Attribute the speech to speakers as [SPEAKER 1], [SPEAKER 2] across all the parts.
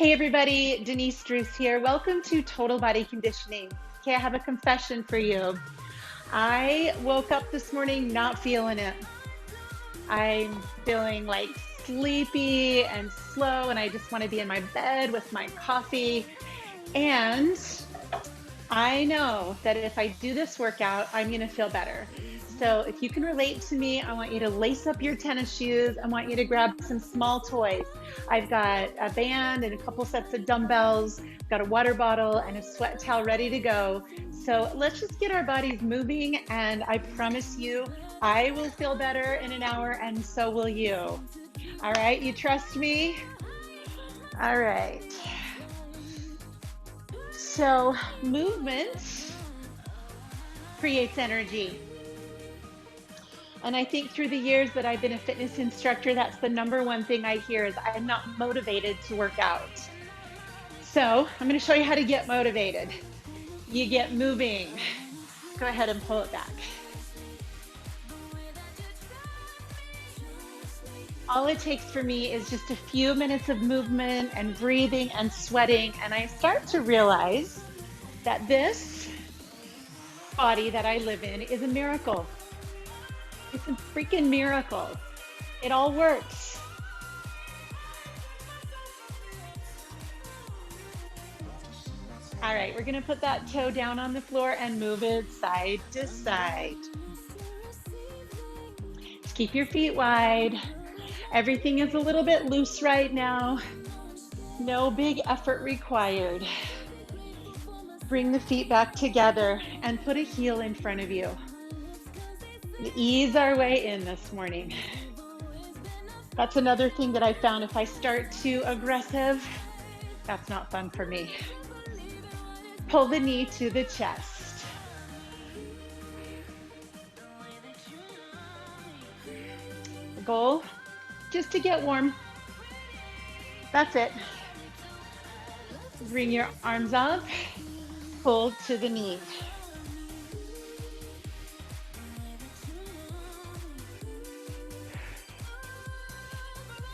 [SPEAKER 1] Hey everybody, Denise Drews here. Welcome to Total Body Conditioning. Okay, I have a confession for you. I woke up this morning not feeling it. I'm feeling like sleepy and slow, and I just want to be in my bed with my coffee. And I know that if I do this workout, I'm going to feel better. So if you can relate to me, I want you to lace up your tennis shoes. I want you to grab some small toys. I've got a band and a couple sets of dumbbells, got a water bottle and a sweat towel ready to go. So let's just get our bodies moving, and I promise you, I will feel better in an hour, and so will you. All right, you trust me? All right. So movement creates energy. And I think through the years that I've been a fitness instructor, that's the number one thing I hear is I'm not motivated to work out. So I'm going to show you how to get motivated. You get moving. Go ahead and pull it back. All it takes for me is just a few minutes of movement and breathing and sweating, and I start to realize that this body that I live in is a miracle. It's a freaking miracle. It all works. All right, we're gonna put that toe down on the floor and move it side to side. Just keep your feet wide. Everything is a little bit loose right now. No big effort required. Bring the feet back together and put a heel in front of you. Ease our way in this morning. That's another thing that I found. If I start too aggressive, that's not fun for me. Pull the knee to the chest. The goal, just to get warm. That's it. Bring your arms up, pull to the knee.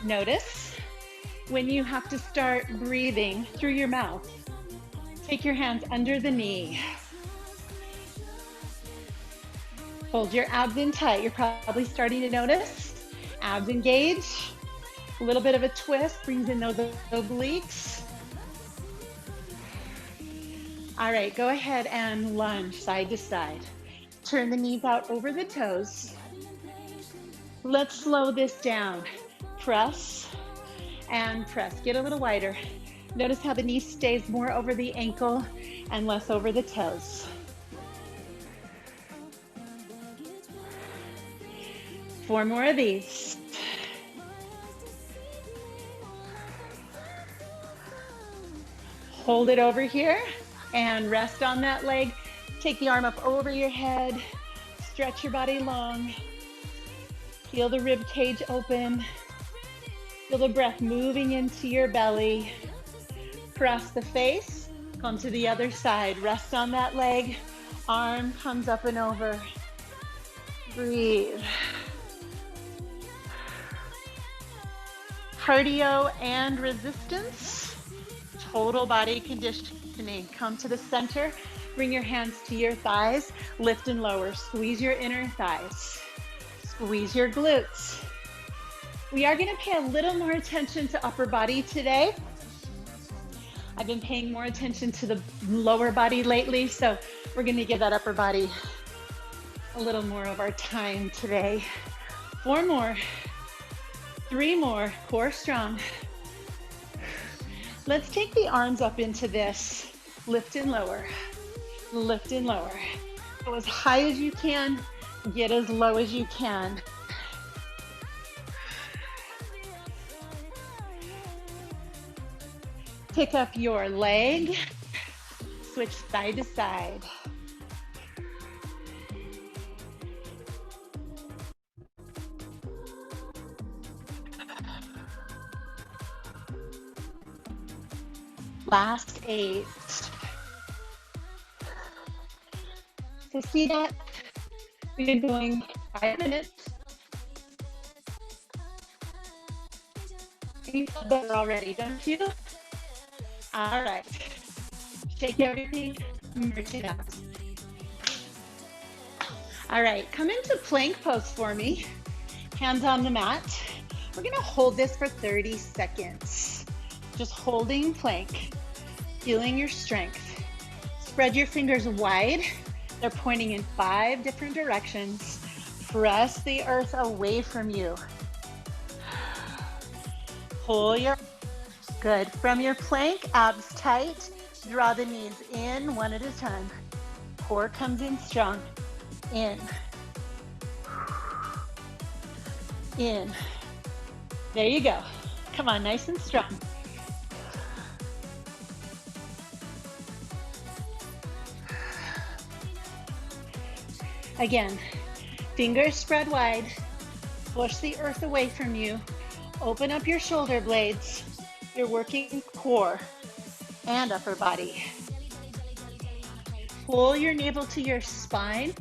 [SPEAKER 1] Notice when you have to start breathing through your mouth. Take your hands under the knee. Hold your abs in tight. You're probably starting to notice abs engage. A little bit of a twist brings in those obliques. All right, go ahead and lunge side to side. Turn the knees out over the toes. Let's slow this down. Press and press. Get a little wider. Notice how the knee stays more over the ankle and less over the toes. 4 more of these. Hold it over here and rest on that leg. Take the arm up over your head. Stretch your body long. Feel the rib cage open. Feel the breath moving into your belly. Press the face, come to the other side. Rest on that leg. Arm comes up and over. Breathe. Cardio and resistance. Total body conditioning. Come to the center. Bring your hands to your thighs. Lift and lower. Squeeze your inner thighs. Squeeze your glutes. We are going to pay a little more attention to upper body today. I've been paying more attention to the lower body lately, so we're going to give that upper body a little more of our time today. 4 more, 3 more, core strong. Let's take the arms up into this. Lift and lower, lift and lower. Go as high as you can, get as low as you can. Pick up your leg, switch side to side. Last 8. So see that? We've been going 5 minutes. You feel better already, don't you? All right. Shake everything, merge it out. All right, come into plank pose for me. Hands on the mat. We're gonna hold this for 30 seconds. Just holding plank, feeling your strength. Spread your fingers wide. They're pointing in 5 different directions. Press the earth away from you. Pull your, good. From your plank, abs tight. Draw the knees in one at a time. Core comes in strong. In. In. There you go. Come on, nice and strong. Again, fingers spread wide. Push the earth away from you. Open up your shoulder blades. You're working core and upper body. Pull your navel to your spine.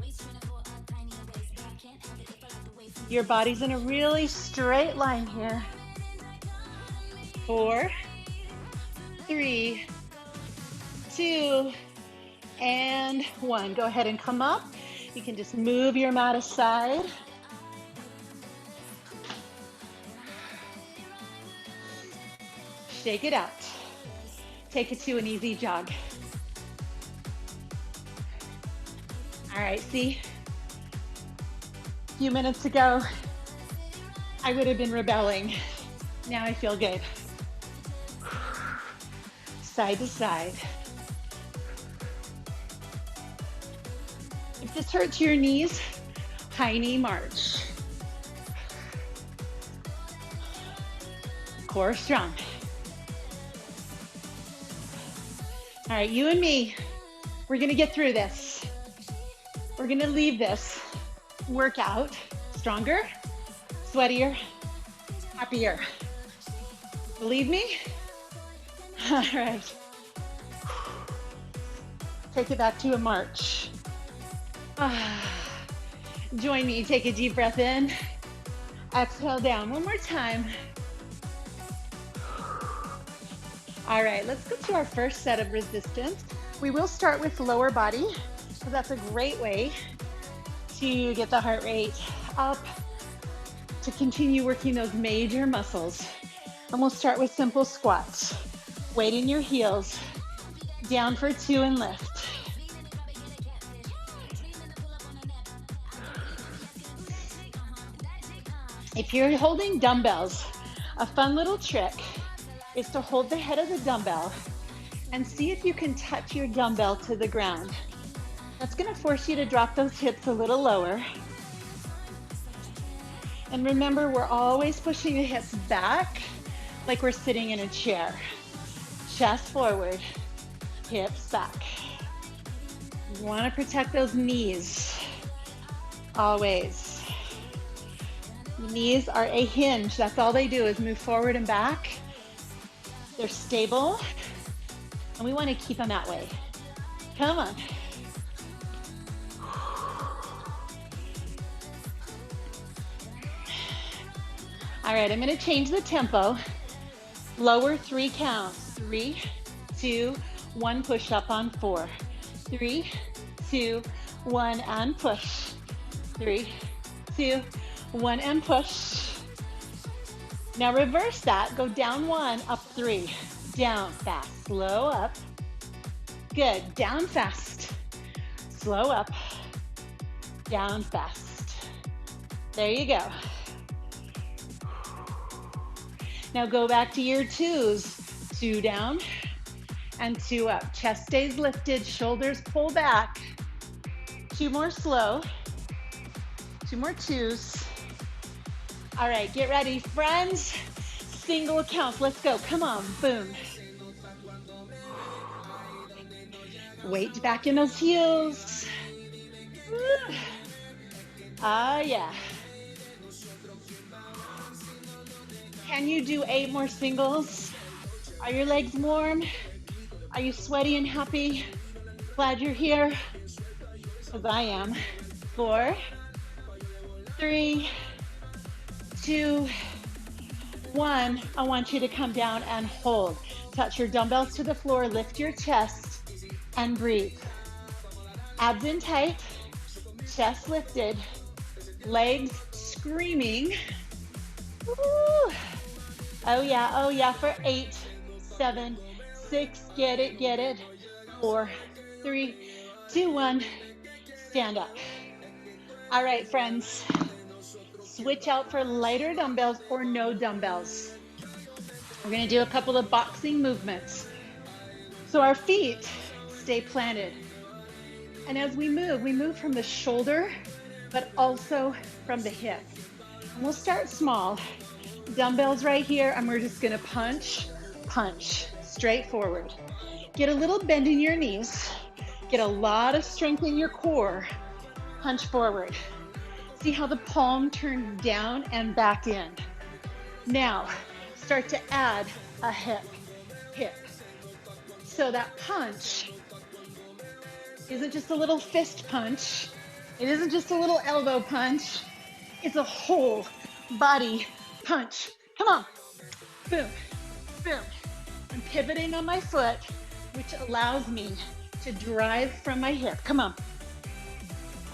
[SPEAKER 1] Your body's in a really straight line here. 4, 3, 2, and 1. Go ahead and come up. You can just move your mat aside. Shake it out. Take it to an easy jog. All right, see? A few minutes ago, I would have been rebelling. Now I feel good. Side to side. If this hurts your knees, high knee march. Core strong. All right, you and me, we're gonna get through this. We're gonna leave this workout stronger, sweatier, happier. Believe me? All right. Take it back to a march. Join me, take a deep breath in. Exhale down, one more time. All right, let's go to our first set of resistance. We will start with lower body, because that's a great way to get the heart rate up, to continue working those major muscles. And we'll start with simple squats. Weight in your heels, down for 2 and lift. If you're holding dumbbells, a fun little trick is to hold the head of the dumbbell and see if you can touch your dumbbell to the ground. That's gonna force you to drop those hips a little lower. And remember, we're always pushing the hips back like we're sitting in a chair. Chest forward, hips back. You wanna protect those knees, always. The knees are a hinge. That's all they do is move forward and back. They're stable, and we want to keep them that way. Come on. All right, I'm going to change the tempo. Lower 3 counts. 3, 2, 1, push up on 4. 3, 2, 1, and push. 3, 2, 1, and push. Now reverse that, go down 1, up 3, down fast, slow up. Good, down fast, slow up, down fast. There you go. Now go back to your 2s, 2 down and 2 up. Chest stays lifted, shoulders pull back. 2 more slow, 2 more 2s. All right, get ready, friends. Single counts, let's go, come on, boom. Weight back in those heels. Ah, yeah. Can you do 8 more singles? Are your legs warm? Are you sweaty and happy? Glad you're here? Because I am. 4, 3, 2, 1. I want you to come down and hold. Touch your dumbbells to the floor, lift your chest, and breathe. Abs in tight, chest lifted, legs screaming. Woo. Oh yeah, for 8, 7, 6, get it. 4, 3, 2, 1, stand up. All right, friends, switch out for lighter dumbbells or no dumbbells. We're gonna do a couple of boxing movements. So our feet stay planted. And as we move from the shoulder, but also from the hip. And we'll start small. Dumbbells right here, and we're just gonna punch, straight forward. Get a little bend in your knees. Get a lot of strength in your core. Punch forward. See how the palm turns down and back in. Now, start to add a hip. So that punch isn't just a little fist punch. It isn't just a little elbow punch. It's a whole body punch. Come on. Boom, boom. I'm pivoting on my foot, which allows me to drive from my hip. Come on.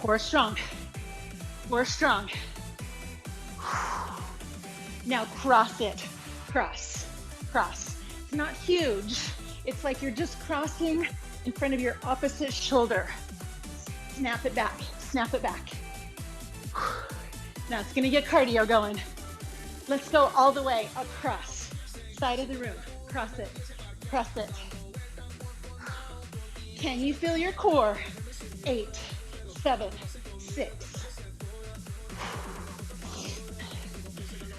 [SPEAKER 1] Core strong. Core strong. Now cross it. Cross. It's not huge. It's like you're just crossing in front of your opposite shoulder. Snap it back. Now it's gonna get cardio going. Let's go all the way across. Side of the room. Cross it. Can you feel your core? 8, 7, 6.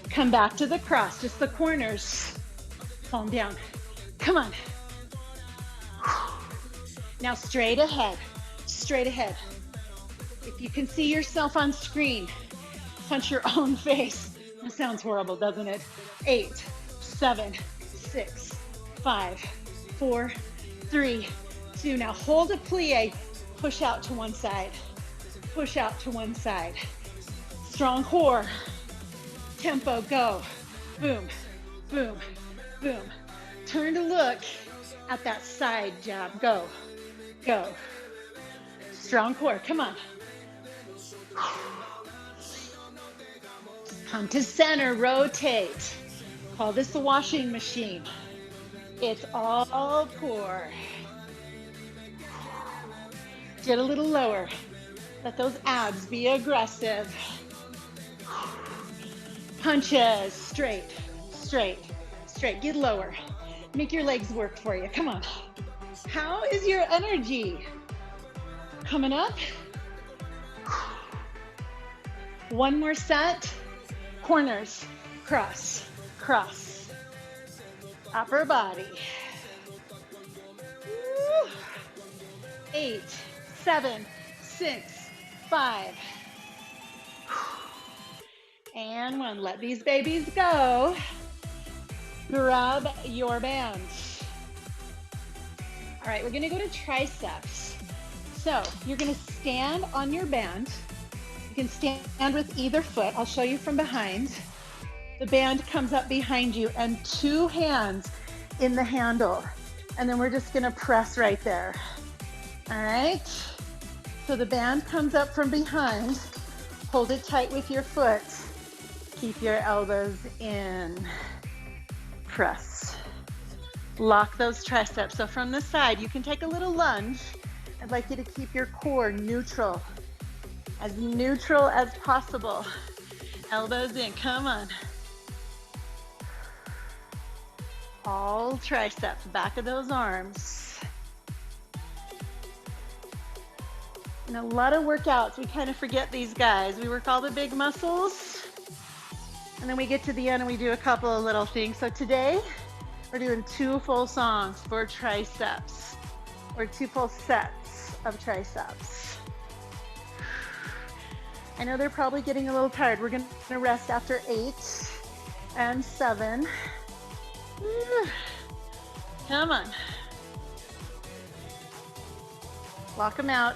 [SPEAKER 1] Come back to the cross, just the corners. Palm down. Come on. Now straight ahead. If you can see yourself on screen, punch your own face. That sounds horrible, doesn't it? 8, 7, 6, 5, 4, 3, 2. Now hold a plie. Push out to one side. Strong core. Tempo, go. Boom. Turn to look at that side jab. Go. Strong core, come on. Come to center, rotate. Call this the washing machine. It's all core. Get a little lower. Let those abs be aggressive. Punches, straight. Get lower. Make your legs work for you. Come on. How is your energy? Coming up. One more set. Corners, cross. Upper body. 8, 7, 6, 5. And 1. Let these babies go. Grab your band. All right, we're gonna go to triceps. So you're gonna stand on your band. You can stand with either foot. I'll show you from behind. The band comes up behind you and 2 hands in the handle. And then we're just gonna press right there. All right? So the band comes up from behind. Hold it tight with your foot. Keep your elbows in. Press. Lock those triceps. So from the side, you can take a little lunge. I'd like you to keep your core neutral as possible. Elbows in, come on. All triceps, back of those arms. In a lot of workouts, we kind of forget these guys. We work all the big muscles, and then we get to the end and we do a couple of little things. So today, we're doing 2 full songs for triceps, or 2 full sets of triceps. I know they're probably getting a little tired. We're gonna rest after 8 and 7. Come on. Lock them out.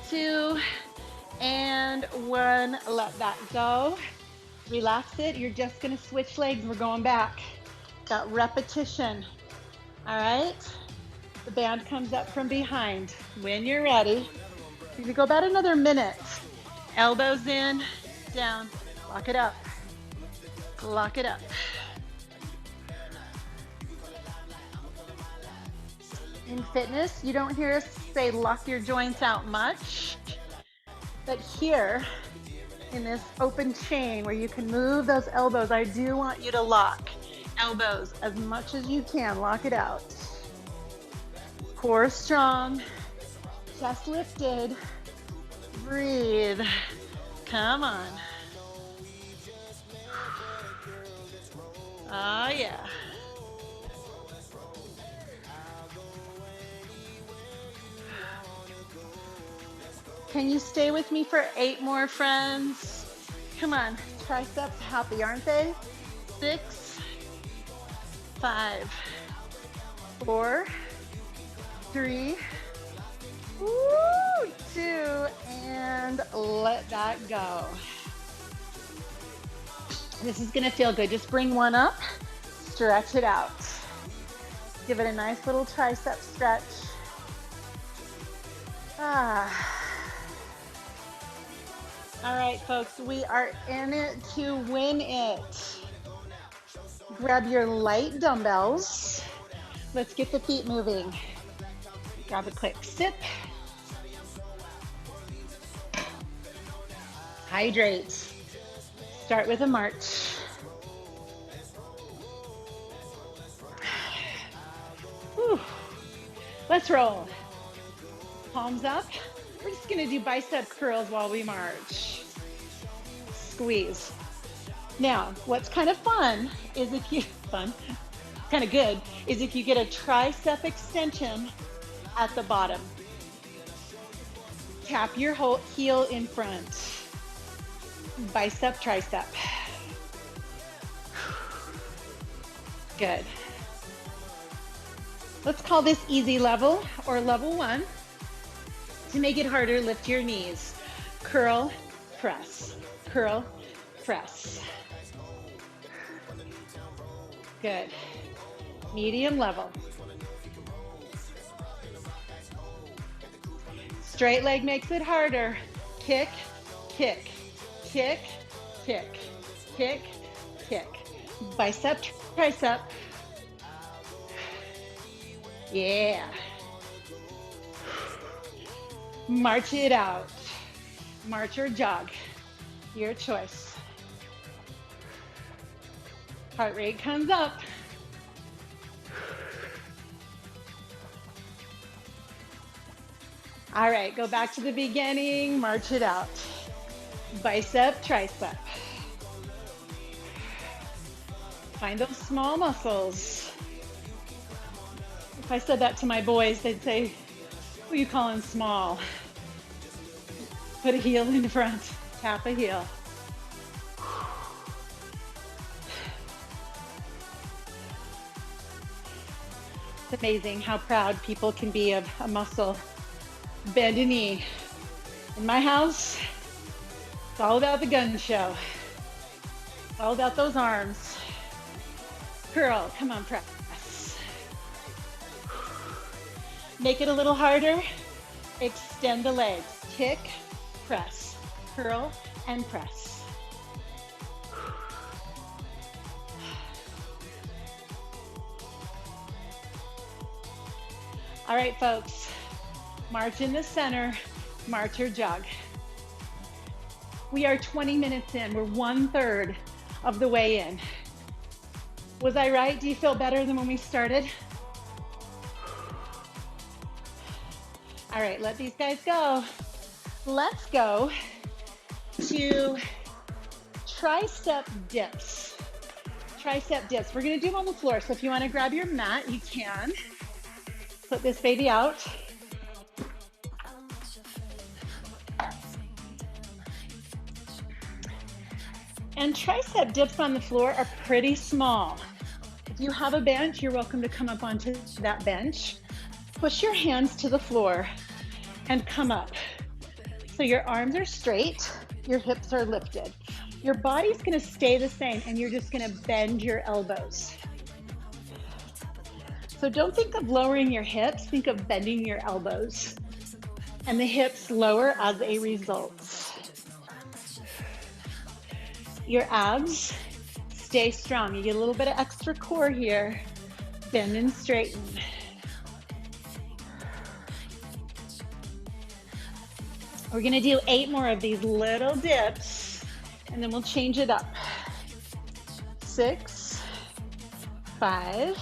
[SPEAKER 1] 2 and 1. Let that go. Relax it. You're just gonna switch legs. We're going back. Got repetition. All right. The band comes up from behind. When you're ready, you can go about another minute. Elbows in, down, lock it up. Lock it up. In fitness, you don't hear us say lock your joints out much, but here in this open chain where you can move those elbows, I do want you to lock elbows as much as you can. Lock it out. Core strong, chest lifted. Breathe. Come on. Oh yeah. Can you stay with me for 8 more, friends? Come on, triceps happy, aren't they? 6, 5, 4, 3, 2, and let that go. This is gonna feel good. Just bring one up, stretch it out. Give it a nice little tricep stretch. All right, folks, we are in it to win it. Grab your light dumbbells. Let's get the feet moving. Grab a quick sip. Hydrate. Start with a march. Whew. Let's roll. Palms up. We're just gonna do bicep curls while we march. Squeeze. Now, what's kind of fun is if you, kind of good, is if you get a tricep extension at the bottom. Tap your whole heel in front. Bicep, tricep. Good. Let's call this easy level or level 1. To make it harder, lift your knees. Curl, press. Curl, press. Good. Medium level. Straight leg makes it harder. Kick, kick, kick, kick, kick, kick. Bicep, tricep. Yeah. March it out. March or jog. Your choice. Heart rate comes up. All right, go back to the beginning. March it out. Bicep, tricep. Find those small muscles. If I said that to my boys, they'd say, what are you calling small? Put a heel in front, tap a heel. It's amazing how proud people can be of a muscle. Bend a knee. In my house, it's all about the gun show. It's all about those arms. Curl, come on, press. Make it a little harder. Extend the legs. Kick, press, curl, and press. All right, folks, march in the center, march or jog. We are 20 minutes in. We're 1/3 of the way in. Was I right? Do you feel better than when we started? All right, let these guys go. Let's go to tricep dips. Tricep dips. We're gonna do them on the floor. So if you wanna grab your mat, you can. Put this baby out. And tricep dips on the floor are pretty small. If you have a bench, you're welcome to come up onto that bench. Push your hands to the floor and come up. So your arms are straight, your hips are lifted. Your body's gonna stay the same and you're just gonna bend your elbows. So don't think of lowering your hips, think of bending your elbows. And the hips lower as a result. Your abs stay strong. You get a little bit of extra core here. Bend and straighten. We're gonna do 8 more of these little dips, and then we'll change it up. 6, 5,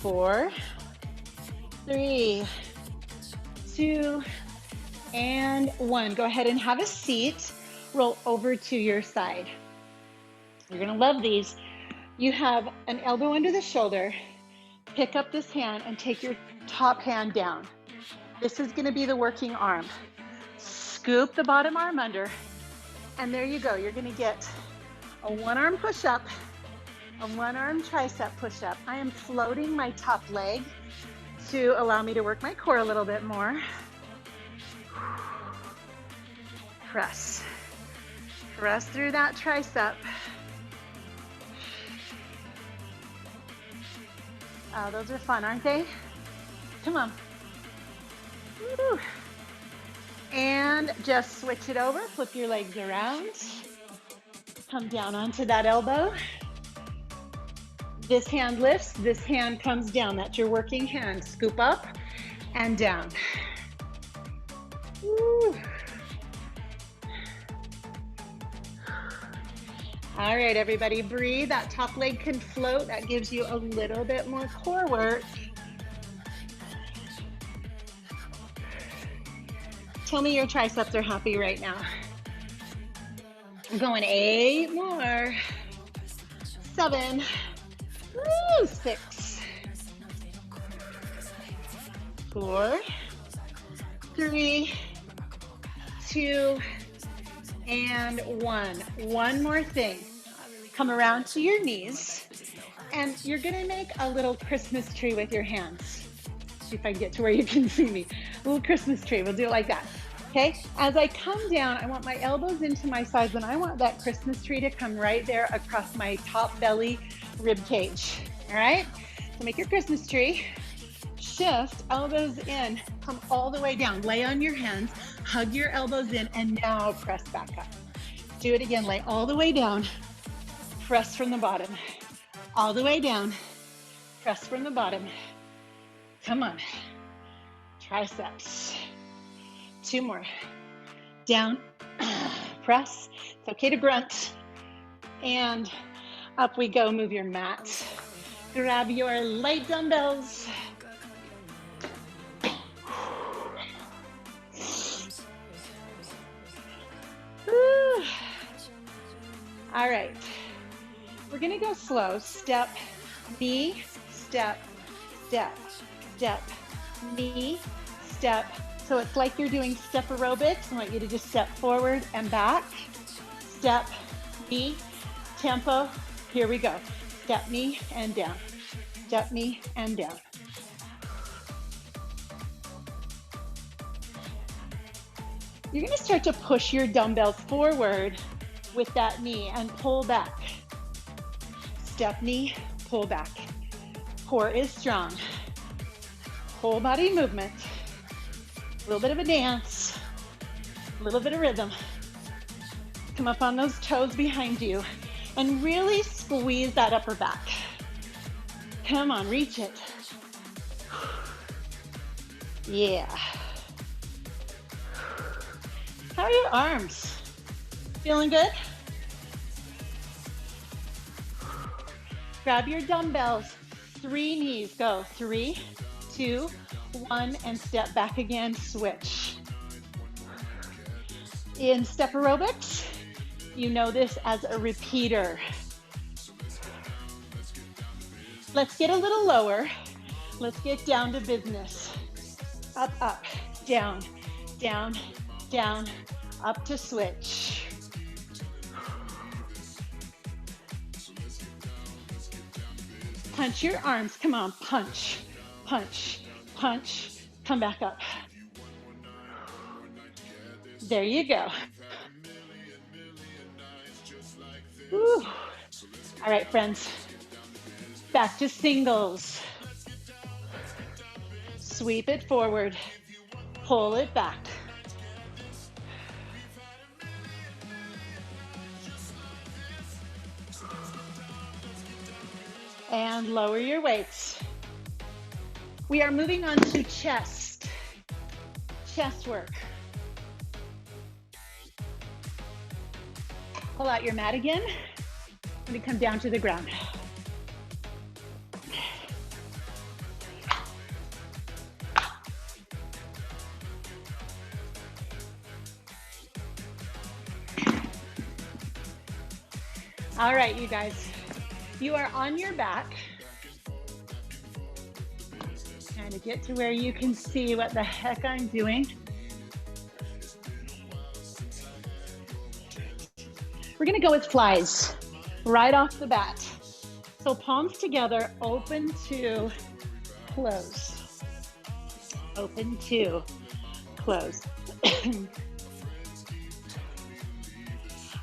[SPEAKER 1] 4, 3, 2, and 1. Go ahead and have a seat. Roll over to your side. You're gonna love these. You have an elbow under the shoulder. Pick up this hand and take your top hand down. This is gonna be the working arm. Scoop the bottom arm under, and there you go. You're gonna get a one-arm push-up, a one-arm tricep push-up. I am floating my top leg to allow me to work my core a little bit more. Press. Press through that tricep. Oh, those are fun, aren't they? Come on. Woo. And just switch it over. Flip your legs around. Come down onto that elbow. This hand lifts, this hand comes down. That's your working hand. Scoop up and down. Woo. All right, everybody, breathe. That top leg can float. That gives you a little bit more core work. Tell me your triceps are happy right now. I'm going 8 more. 7. Woo, 6. 4. 3. 2. And 1. One more thing. Come around to your knees, and you're gonna make a little Christmas tree with your hands. See if I can get to where you can see me. A little Christmas tree. We'll do it like that. Okay? As I come down, I want my elbows into my sides, and I want that Christmas tree to come right there across my top belly rib cage. All right? So make your Christmas tree. Shift, elbows in, come all the way down. Lay on your hands, hug your elbows in, and now press back up. Do it again. Lay all the way down. Press from the bottom. All the way down. Press from the bottom. Come on. Triceps. 2 more. Down. Press. It's okay to grunt. And up we go. Move your mat. Grab your light dumbbells. Woo. All right. We're gonna go slow. Step, knee, step, step, step, knee, step. So it's like you're doing step aerobics. I want you to just step forward and back. Step, knee, tempo. Here we go. Step, knee, and down. Step, knee, and down. You're gonna start to push your dumbbells forward with that knee and pull back. Step, knee, pull back. Core is strong. Whole body movement. A little bit of a dance. A little bit of rhythm. Come up on those toes behind you and really squeeze that upper back. Come on, reach it. Yeah. How are your arms? Feeling good? Grab your dumbbells. 3 knees. Go. 3, 2, 1, and step back again. Switch. In step aerobics, you know this as a repeater. Let's get a little lower. Let's get down to business. Up, up, down, down, down, up to switch. Punch your arms. Come on, punch, punch, punch. Come back up. There you go. Woo. All right, friends. Back to singles. Sweep it forward, pull it back. And lower your weights. We are moving on to chest work. Pull out your mat again. Let me come down to the ground. All right, you guys, you are on your back. Trying to get to where you can see what the heck I'm doing. We're gonna go with flies right off the bat. So palms together, open to close. Open to close.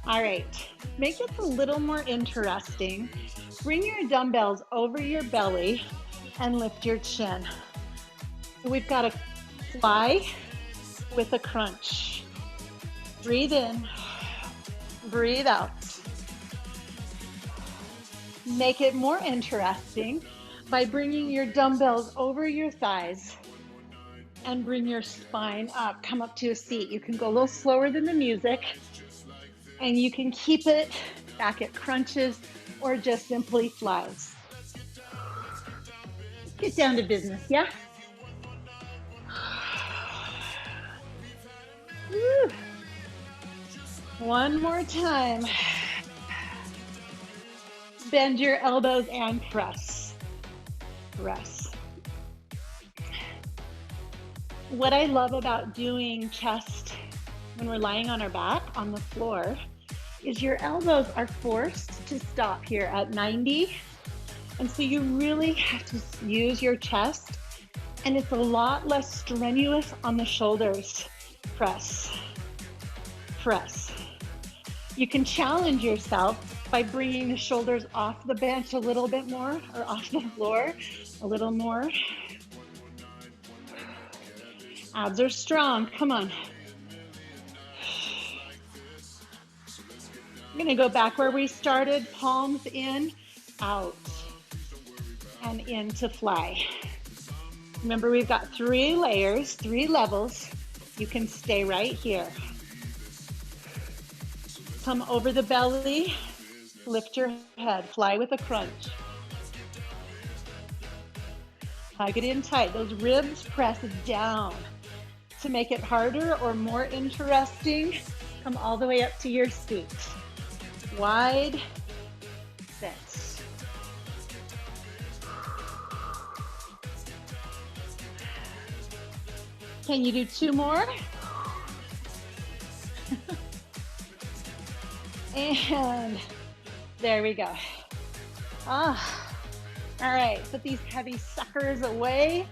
[SPEAKER 1] All right, make this a little more interesting. Bring your dumbbells over your belly and lift your chin. We've got a fly with a crunch. Breathe in, breathe out. Make it more interesting by bringing your dumbbells over your thighs and bring your spine up. Come up to a seat. You can go a little slower than the music, and you can keep it back at crunches or just simply flies. Get down to business, yeah? Woo. One more time. Bend your elbows and press. Press. What I love about doing chest when we're lying on our back on the floor is your elbows are forced to stop here at 90. And so you really have to use your chest, and it's a lot less strenuous on the shoulders. Press, press. You can challenge yourself by bringing the shoulders off the bench a little bit more, or off the floor a little more. Abs are strong, come on. I'm gonna go back where we started, palms in, out, and into fly. Remember, we've got 3 layers, 3 levels. You can stay right here. Come over the belly, lift your head, fly with a crunch. Hug it in tight. Those ribs press down. To make it harder or more interesting, come all the way up to your seat. Wide sit. Can you do 2 more? And there we go. All right, put these heavy suckers away.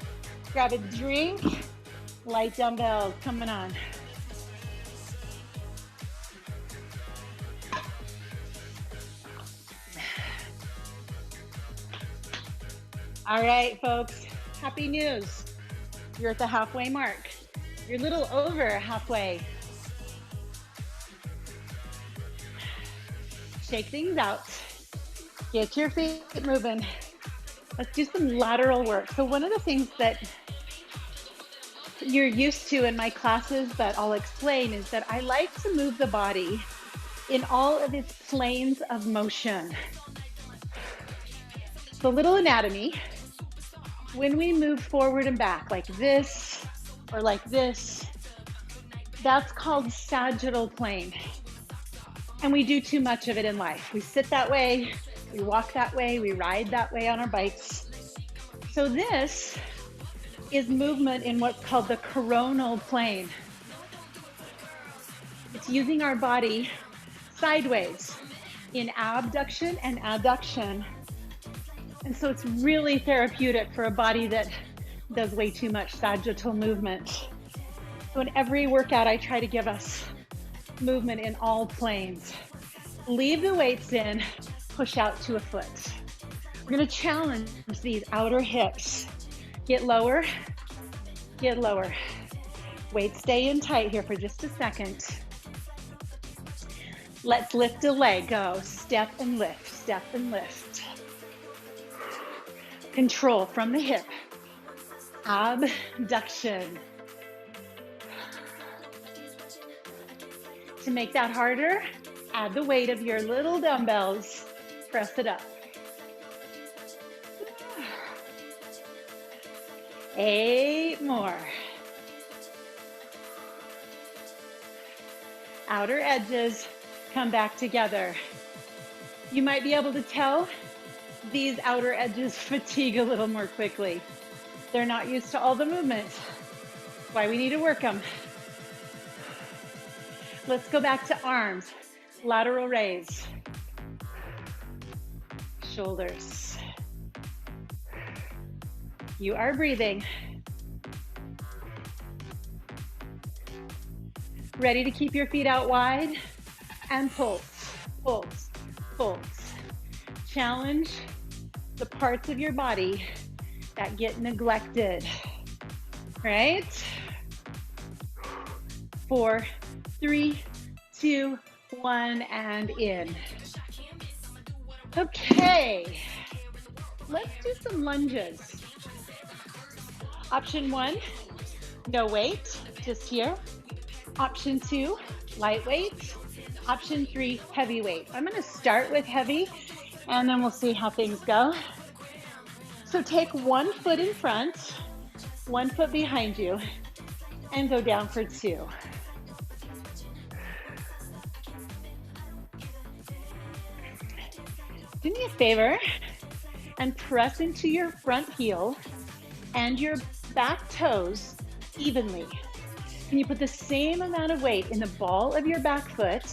[SPEAKER 1] Grab a drink. Light dumbbells coming on. All right, folks, happy news. You're at the halfway mark. You're a little over halfway. Shake things out. Get your feet moving. Let's do some lateral work. So one of the things that you're used to in my classes that I'll explain is that I like to move the body in all of its planes of motion. So little anatomy. When we move forward and back like this or like this, that's called sagittal plane. And we do too much of it in life. We sit that way, we walk that way, we ride that way on our bikes. So this is movement in what's called the coronal plane. It's using our body sideways in abduction and adduction. And so it's really therapeutic for a body that does way too much sagittal movement. So in every workout, I try to give us movement in all planes. Leave the weights in, push out to a foot. We're gonna challenge these outer hips. Get lower Get lower. Weight stay in tight here for just a second. Let's lift a leg. Go. Step and lift. Step and lift. Control from the hip. Abduction. To make that harder, add the weight of your little dumbbells. Press it up. 8 more. Outer edges come back together. You might be able to tell these outer edges fatigue a little more quickly. They're not used to all the movements. Why we need to work them. Let's go back to arms. Lateral raise. Shoulders. You are breathing. Ready to keep your feet out wide and pulse, pulse, pulse. Challenge the parts of your body that get neglected, right? 4, 3, 2, 1, and in. Okay, let's do some lunges. Option 1, no weight, just here. Option 2, lightweight. Option 3, heavy weight. I'm gonna start with heavy and then we'll see how things go. So take 1 foot in front, 1 foot behind you, and go down for 2. Do me a favor and press into your front heel and your back toes evenly. Can you put the same amount of weight in the ball of your back foot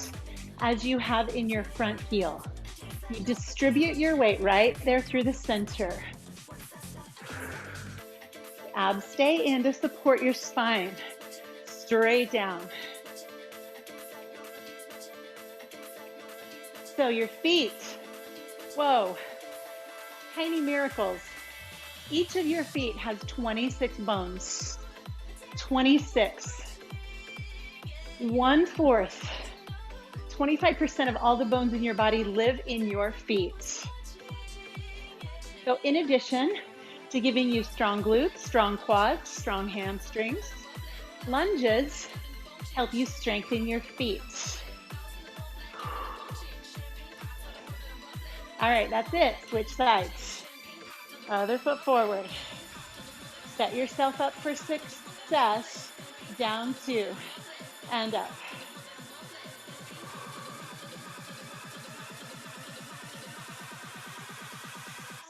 [SPEAKER 1] as you have in your front heel? You distribute your weight right there through the center. Abs stay in to support your spine. Straight down. So your feet, whoa, tiny miracles. Each of your feet has 26 bones. 26. 1/4, 25% of all the bones in your body live in your feet. So in addition to giving you strong glutes, strong quads, strong hamstrings, lunges help you strengthen your feet. All right, that's it. Switch sides. Other foot forward. Set yourself up for success. Down 2 and up.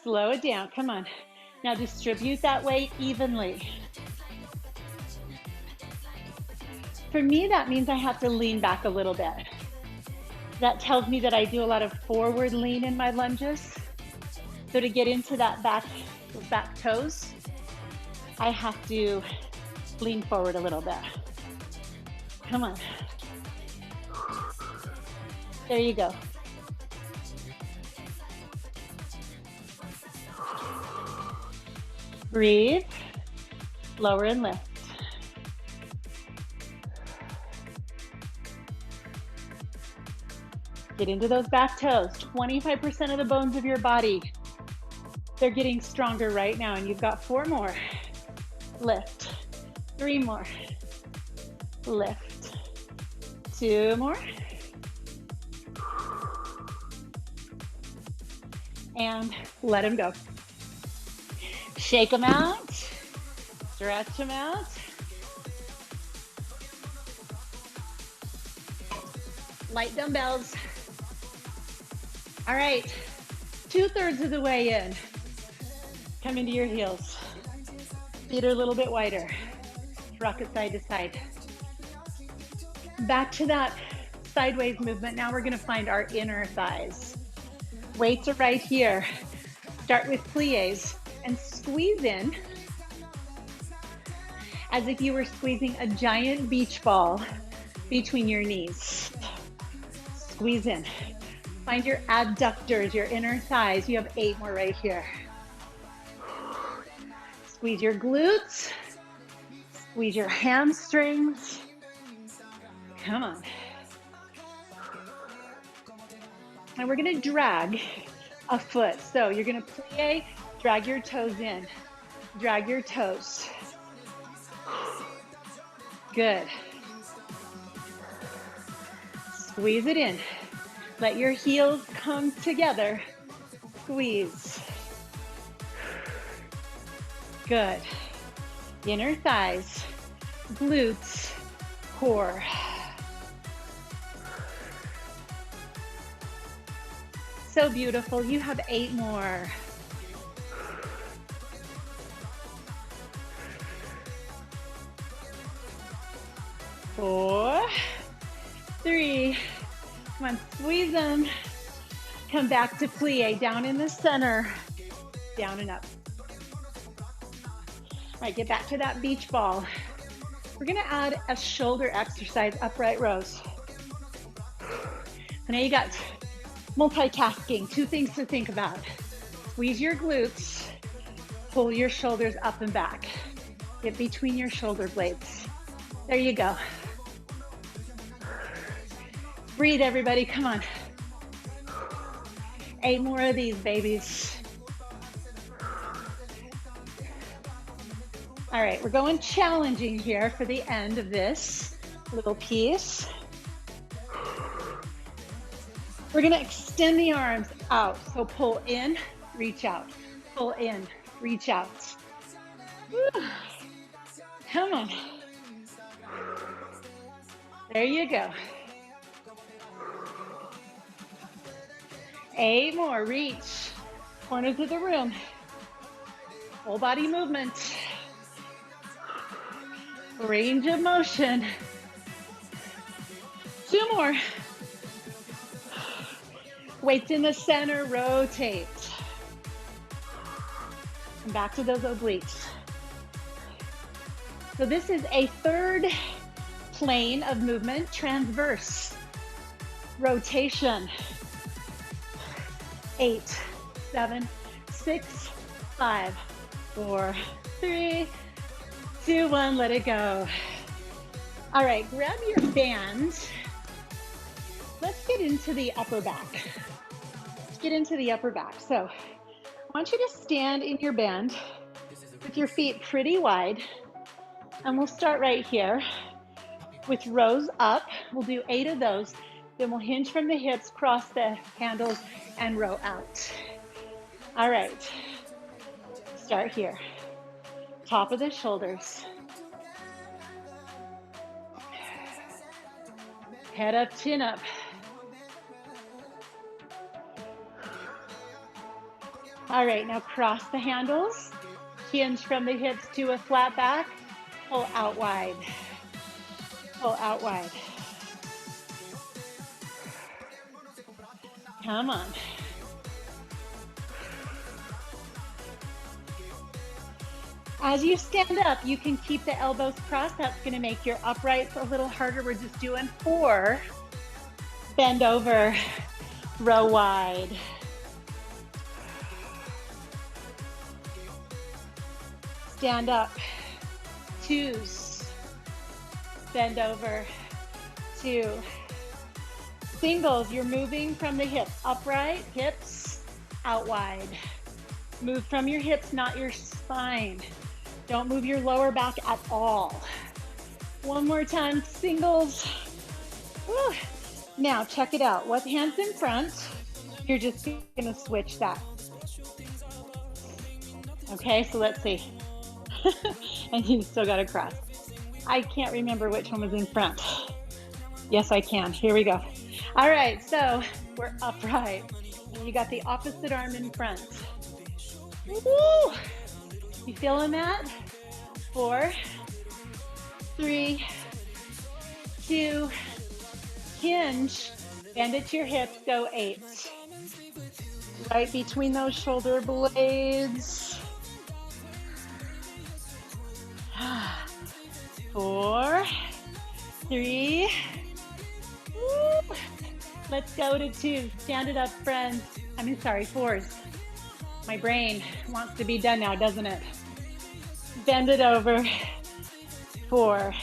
[SPEAKER 1] Slow it down. Come on. Now distribute that weight evenly. For me, that means I have to lean back a little bit. That tells me that I do a lot of forward lean in my lunges. So to get into that back toes, I have to lean forward a little bit. Come on. There you go. Breathe, lower and lift. Get into those back toes. 25% of the bones of your body, they're getting stronger right now, and you've got 4 more. Lift. 3 more. Lift. 2 more. And let them go. Shake them out. Stretch them out. Light dumbbells. All right, 2/3 of the way in. Come into your heels. Feet are a little bit wider. Rock it side to side. Back to that sideways movement. Now we're gonna find our inner thighs. Weights are right here. Start with plies and squeeze in as if you were squeezing a giant beach ball between your knees. Squeeze in. Find your abductors, your inner thighs. You have 8 more right here. Squeeze your glutes. Squeeze your hamstrings. Come on. And we're gonna drag a foot. So you're gonna plie, drag your toes in. Drag your toes. Good. Squeeze it in. Let your heels come together. Squeeze. Good. Inner thighs, glutes, core. So beautiful. You have 8 more. 4, 3. Come on, squeeze them. Come back to plie, down in the center, down and up. All right, get back to that beach ball. We're gonna add a shoulder exercise, upright rows. So now you got multitasking, 2 things to think about. Squeeze your glutes, pull your shoulders up and back. Get between your shoulder blades. There you go. Breathe, everybody, come on. 8 more of these, babies. All right, we're going challenging here for the end of this little piece. We're gonna extend the arms out. So pull in, reach out. Pull in, reach out. Woo. Come on. There you go. 8 more, reach. Corners of the room. Whole body movement. Range of motion. 2 more. Weights in the center, rotate. And back to those obliques. So this is a 3rd plane of movement, transverse. Rotation. 8, 7, 6, 5, 4, 3, 2, 1, let it go. All right, grab your band. Let's get into the upper back. Let's get into the upper back. So I want you to stand in your band with your feet pretty wide. And we'll start right here with rows up. We'll do 8 of those. Then we'll hinge from the hips, cross the handles, and row out. All right, start here. Top of the shoulders. Head up, chin up. All right, now cross the handles. Hinge from the hips to a flat back. Pull out wide. Pull out wide. Come on. As you stand up, you can keep the elbows crossed. That's gonna make your uprights a little harder. We're just doing 4. Bend over, row wide. Stand up, 2s. Bend over, 2. Singles, you're moving from the hips, upright, hips, out wide. Move from your hips, not your spine. Don't move your lower back at all. 1 more time, singles. Woo. Now, check it out. With hands in front, you're just gonna switch that. Okay, so let's see. And you still gotta cross. I can't remember which one was in front. Yes, I can. Here we go. All right, so we're upright. And you got the opposite arm in front. Woo! You feeling that? 4, 3, 2, hinge, bend at your hips, go 8. Right between those shoulder blades. 4, 3, woo. Let's go to 2. Stand it up, friends. Sorry, 4s. My brain wants to be done now, doesn't it? Bend it over. 4.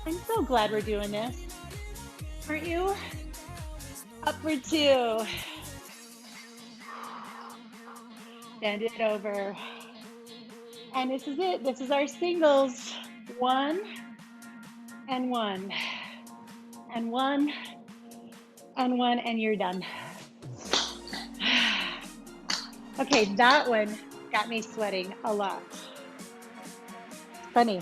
[SPEAKER 1] I'm so glad we're doing this. Aren't you? Upward 2. Bend it over. And this is it. This is our singles. 1 and 1 and 1 and 1, and you're done. Okay, that one got me sweating a lot. Funny,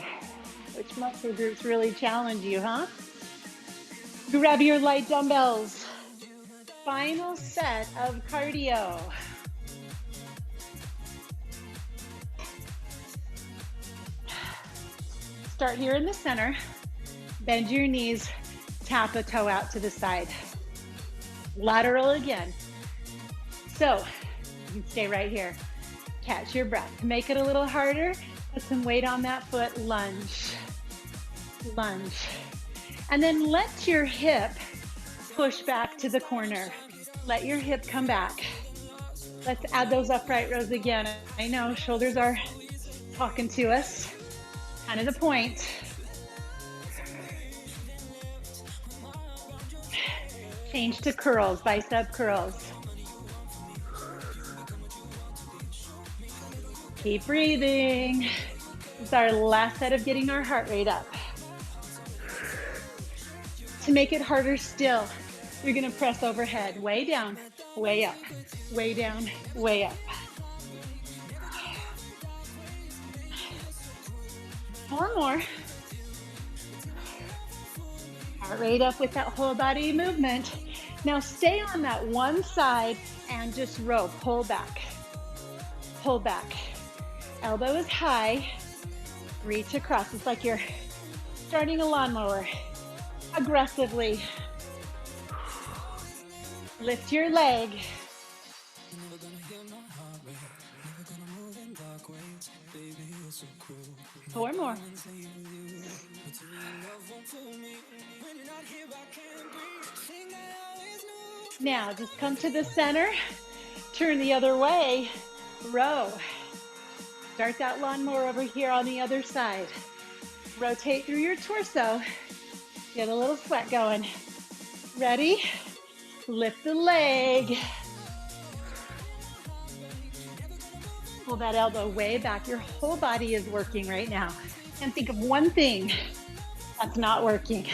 [SPEAKER 1] which muscle groups really challenge you, huh? Grab your light dumbbells. Final set of cardio. Start here in the center. Bend your knees, tap a toe out to the side. Lateral again. So you can stay right here. Catch your breath. To make it a little harder, put some weight on that foot. Lunge. Lunge. And then let your hip push back to the corner. Let your hip come back. Let's add those upright rows again. I know shoulders are talking to us. Kind of the point. Change to curls, bicep curls. Keep breathing. It's our last set of getting our heart rate up. To make it harder still, you're gonna press overhead, way down, way up, way down, way up. 4 more. Heart rate up with that whole body movement. Now stay on that one side and just row, pull back, pull back. Elbow is high, reach across. It's like you're starting a lawnmower. Aggressively. Lift your leg. 4 more. Now just come to the center, turn the other way, row. Start that lawnmower over here on the other side. Rotate through your torso. Get a little sweat going. Ready? Lift the leg. Pull that elbow way back. Your whole body is working right now. And think of one thing that's not working.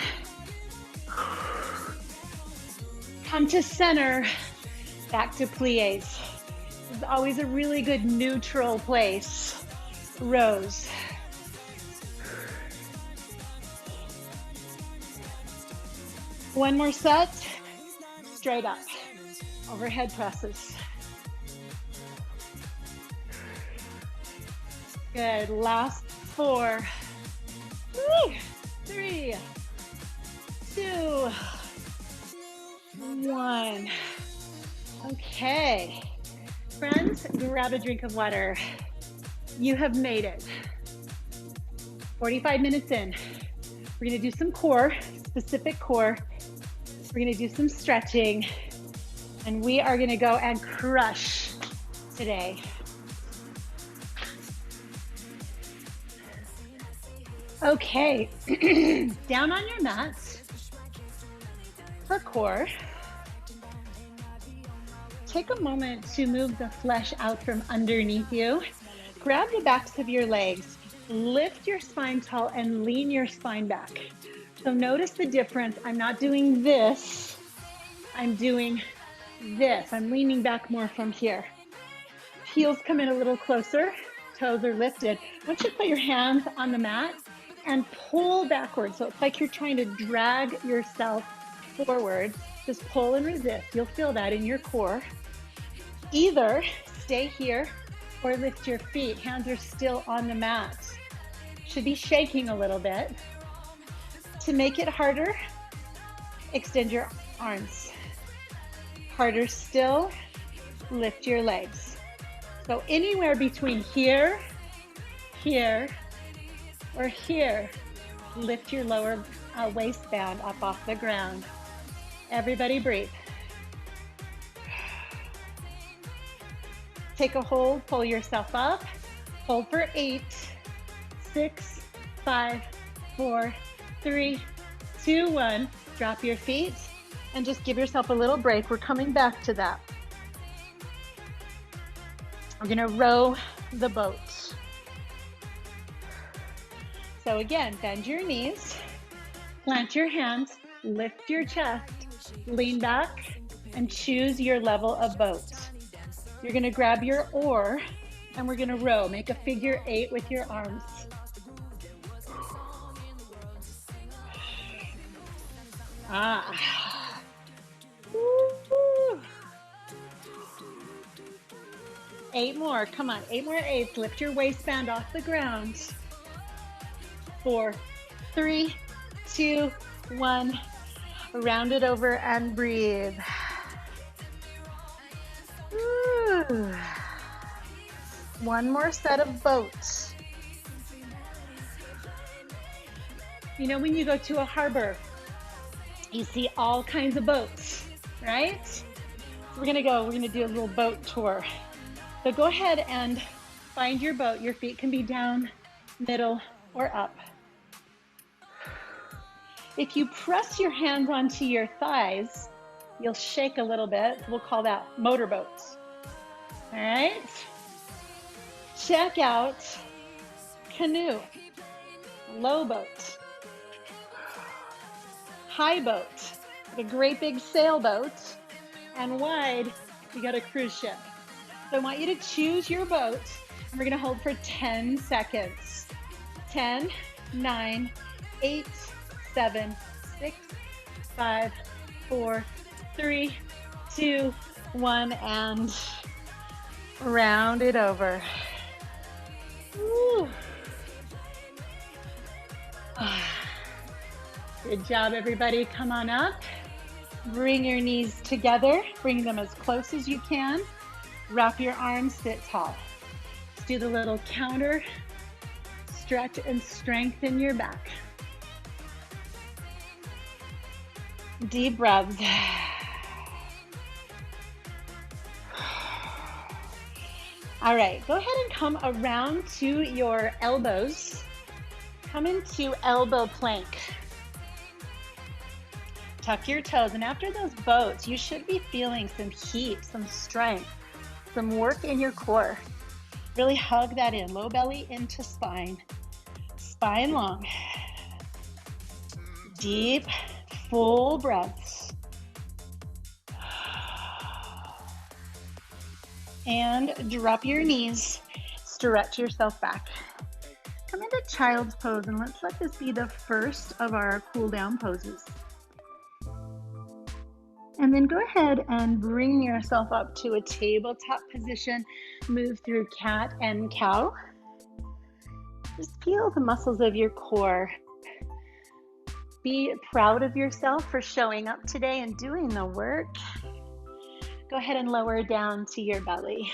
[SPEAKER 1] Come to center, back to plies. This is always a really good neutral place. Rows. One more set, straight up, overhead presses. Good, last 4, 3, 2, 1. Okay, friends, grab a drink of water. You have made it. 45 minutes in. We're gonna do some core, specific core. We're gonna do some stretching, and we are gonna go and crush today. Okay, down on your mats for core. Take a moment to move the flesh out from underneath you. Grab the backs of your legs, lift your spine tall, and lean your spine back. So notice the difference. I'm not doing this. I'm doing this. I'm leaning back more from here. Heels come in a little closer. Toes are lifted. I want you to put your hands on the mat and pull backwards. So it's like you're trying to drag yourself forward. Just pull and resist. You'll feel that in your core. Either stay here or lift your feet. Hands are still on the mat. Should be shaking a little bit. To make it harder, extend your arms. Harder still, lift your legs. So anywhere between here, here, or here, lift your lower waistband up off the ground. Everybody breathe. Take a hold, pull yourself up. Hold for 8, 6, 5, 4, 3, 2, 1. Drop your feet and just give yourself a little break. We're coming back to that. We're gonna row the boat. So again, bend your knees, plant your hands, lift your chest, lean back, and choose your level of boat. You're gonna grab your oar and we're gonna row. Make a figure 8 with your arms. Woo. 8 more, come on, 8 more 8s. Lift your waistband off the ground. 4, 3, 2, 1. Round it over and breathe. Ooh. One more set of boats. You know, when you go to a harbor, you see all kinds of boats, right? So we're gonna do a little boat tour. So go ahead and find your boat. Your feet can be down, middle, or up. If you press your hands onto your thighs, you'll shake a little bit. We'll call that motorboats. All right? Check out canoe, low boat, high boat, a great big sailboat, and wide, you got a cruise ship. So I want you to choose your boat, and we're gonna hold for 10 seconds. 10, 9, 8, 7, 6, 5, 4, 3, 2, 1, and round it over. Woo. Good job, everybody. Come on up. Bring your knees together. Bring them as close as you can. Wrap your arms, sit tall. Let's do the little counter. Stretch and strengthen your back. Deep breaths. All right, go ahead and come around to your elbows. Come into elbow plank. Tuck your toes, and after those boats, you should be feeling some heat, some strength, some work in your core. Really hug that in, low belly into spine, spine long. Deep, full breaths. And drop your knees, stretch yourself back. Come into child's pose, and let's let this be the first of our cool down poses. And then go ahead and bring yourself up to a tabletop position. Move through cat and cow. Just feel the muscles of your core. Be proud of yourself for showing up today and doing the work. Go ahead and lower down to your belly.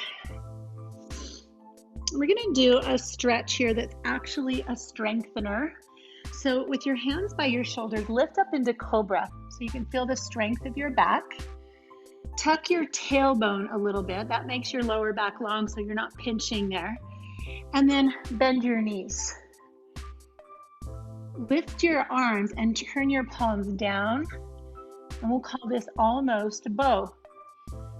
[SPEAKER 1] We're gonna do a stretch here that's actually a strengthener. So with your hands by your shoulders, lift up into cobra so you can feel the strength of your back. Tuck your tailbone a little bit. That makes your lower back long so you're not pinching there. And then bend your knees. Lift your arms and turn your palms down. And we'll call this almost bow.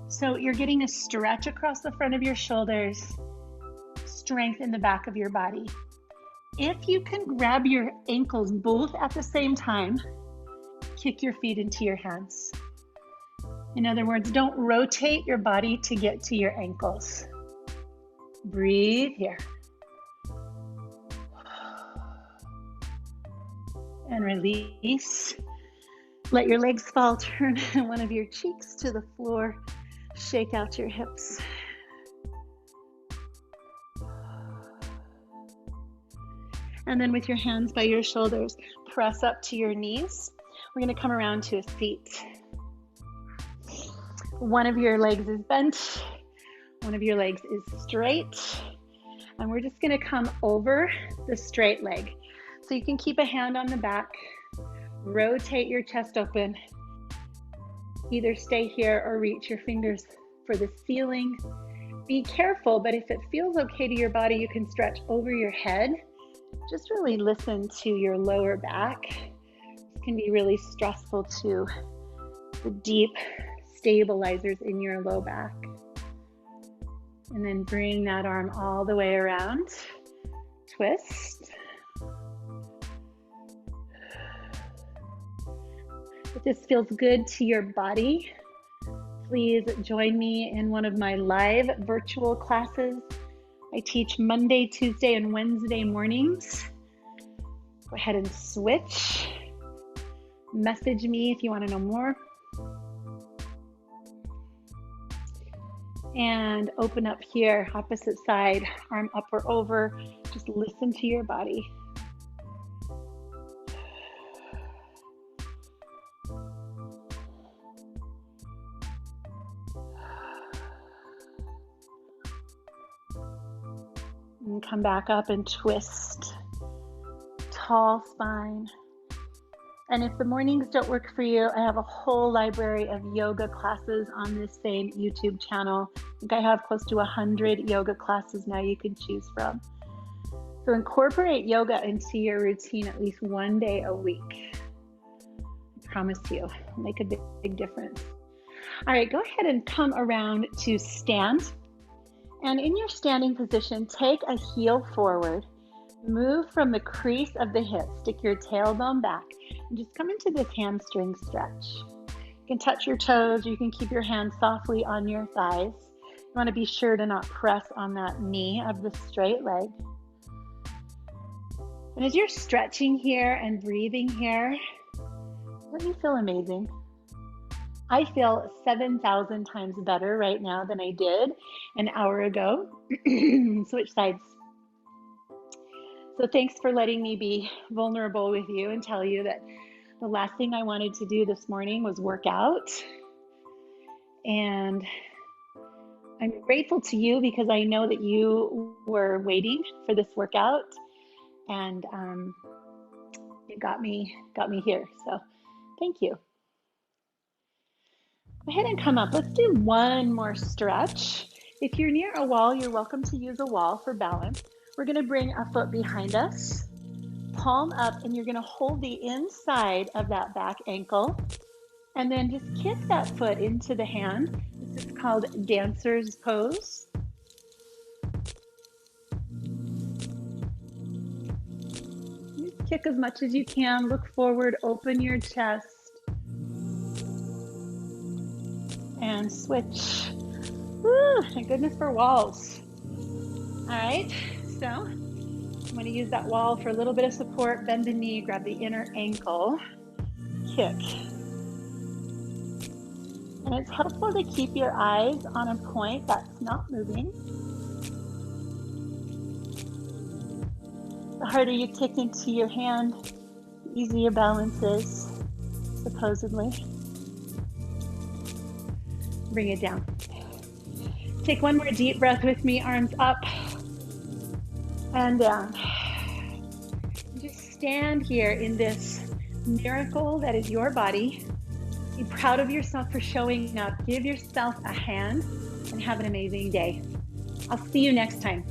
[SPEAKER 1] So you're getting a stretch across the front of your shoulders, strength in the back of your body. If you can grab your ankles both at the same time, kick your feet into your hands. In other words, don't rotate your body to get to your ankles. Breathe here. And release. Let your legs fall, turn one of your cheeks to the floor. Shake out your hips. And then with your hands by your shoulders, press up to your knees. We're gonna come around to a seat. One of your legs is bent, one of your legs is straight, and we're just gonna come over the straight leg. So you can keep a hand on the back, rotate your chest open, either stay here or reach your fingers for the ceiling. Be careful, but if it feels okay to your body, you can stretch over your head just really listen to your lower back. This can be really stressful to the deep stabilizers in your low back. And then bring that arm all the way around. Twist. If this feels good to your body, please join me in one of my live virtual classes. I teach Monday, Tuesday, and Wednesday mornings. Go ahead and switch. Message me if you want to know more. And open up here, opposite side, arm up or over. Just listen to your body. And come back up and twist. Tall spine. And if the mornings don't work for you, I have a whole library of yoga classes on this same YouTube channel. I think I have close to 100 yoga classes now you can choose from. So incorporate yoga into your routine at least one day a week. I promise you, it'll make a big difference. All right, go ahead and come around to stand. And in your standing position, take a heel forward. Move from the crease of the hip, stick your tailbone back, and just come into this hamstring stretch. You can touch your toes, you can keep your hands softly on your thighs. You want to be sure to not press on that knee of the straight leg. And as you're stretching here and breathing here, don't you feel amazing? I feel 7,000 times better right now than I did an hour ago. Switch sides. So thanks for letting me be vulnerable with you and tell you that the last thing I wanted to do this morning was work out. And I'm grateful to you because I know that you were waiting for this workout, and it got me here. So thank you. Go ahead and come up. Let's do one more stretch. If you're near a wall, you're welcome to use a wall for balance. We're going to bring a foot behind us, palm up, and you're going to hold the inside of that back ankle, and then just kick that foot into the hand. This is called dancer's pose. Just kick as much as you can. Look forward, open your chest, and switch. Woo, thank goodness for walls. All right. So I'm going to use that wall for a little bit of support. Bend the knee, grab the inner ankle, kick. And it's helpful to keep your eyes on a point that's not moving. The harder you kick into your hand, the easier your balance is, supposedly. Bring it down. Take one more deep breath with me, arms up and down. Just stand here in this miracle that is your body. Be proud of yourself for showing up. Give yourself a hand and have an amazing day. I'll see you next time.